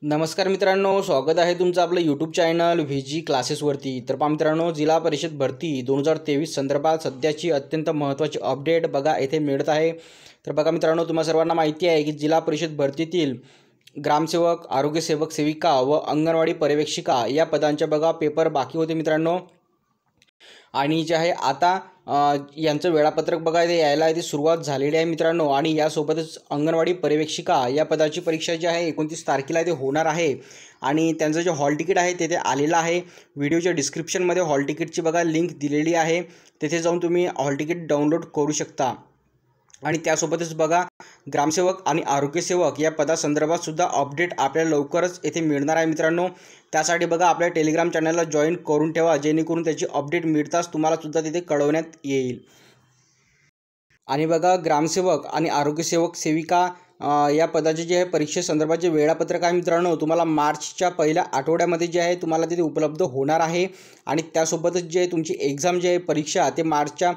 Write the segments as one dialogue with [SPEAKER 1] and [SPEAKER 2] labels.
[SPEAKER 1] नमस्कार मित्रांनो, स्वागत आहे तुमचं आपलं यूट्यूब चॅनल VG क्लासेसवरती। तर पहा मित्रांनो, जिल्हा परिषद भरती 2023 संदर्भात सध्याची अत्यंत महत्त्वाची अपडेट बघा येथे मिळत आहे। तर बघा मित्रांनो, तुम्हा सर्वांना माहिती आहे की जिल्हा परिषद भरतीतील ग्रामसेवक, आरोग्यसेवक, सेविका व अंगणवाडी पर्यवेक्षिका या पदांचे बघा पेपर बाकी होते मित्रांनो। आणि जे आहे आता यांचं वेळापत्रक बघा ते यायला आहे, ती सुरुवात झालेली आहे मित्रांनो। आणि यासोबतच अंगणवाडी पर्यवेक्षिका या पदाची परीक्षा जी आहे 29 तारखेला ते होणार आहे। आणि त्यांचं जे हॉल तिकीट आहे ते आलेलं आहे। व्हिडिओच्या डिस्क्रिप्शनमध्ये हॉल तिकीटची बघा लिंक दिलेली आहे, तेथे जाऊन तुम्ही हॉल तिकीट डाउनलोड करू शकता। आणि त्यासोबतच बघा ग्रामसेवक आणि आरोग्यसेवक या पदासंदर्भात सुद्धा अपडेट आपल्याला लवकरच येथे मिळणार आहे मित्रांनो। त्यासाठी बघा आपल्या टेलिग्राम चॅनलला जॉईन करून ठेवा, जेणेकरून त्याची अपडेट मिळताच तुम्हाला सुद्धा तिथे कळवण्यात येईल। आणि बघा ग्रामसेवक आणि आरोग्यसेवक सेविका या पदाचे जे आहे परीक्षेसंदर्भात जे वेळापत्रक आहे मित्रांनो, तुम्हाला मार्चच्या पहिल्या आठवड्यामध्ये जे आहे तुम्हाला तिथे उपलब्ध होणार आहे। आणि त्यासोबतच जे तुमची एक्झाम जे आहे परीक्षा ते मार्चच्या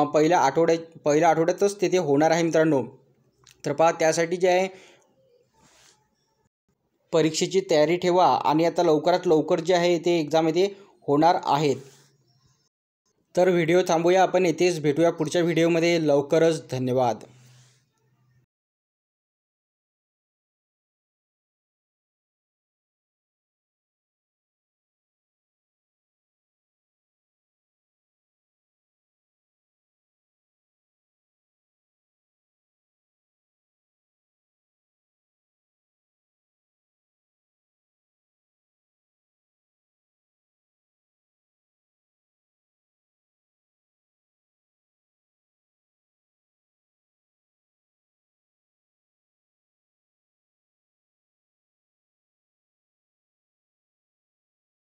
[SPEAKER 1] पहिल्या आठवड्यातच तिथे होणार आहे मित्रांनो। तर पहा त्यासाठी जे आहे परीक्षेची तयारी ठेवा आणि आता लवकरात लवकर जे आहे ते एक्झाम येथे होणार आहेत। तर व्हिडिओ थांबूया, आपण येथेच भेटूया पुढच्या व्हिडिओमध्ये लवकरच। धन्यवाद।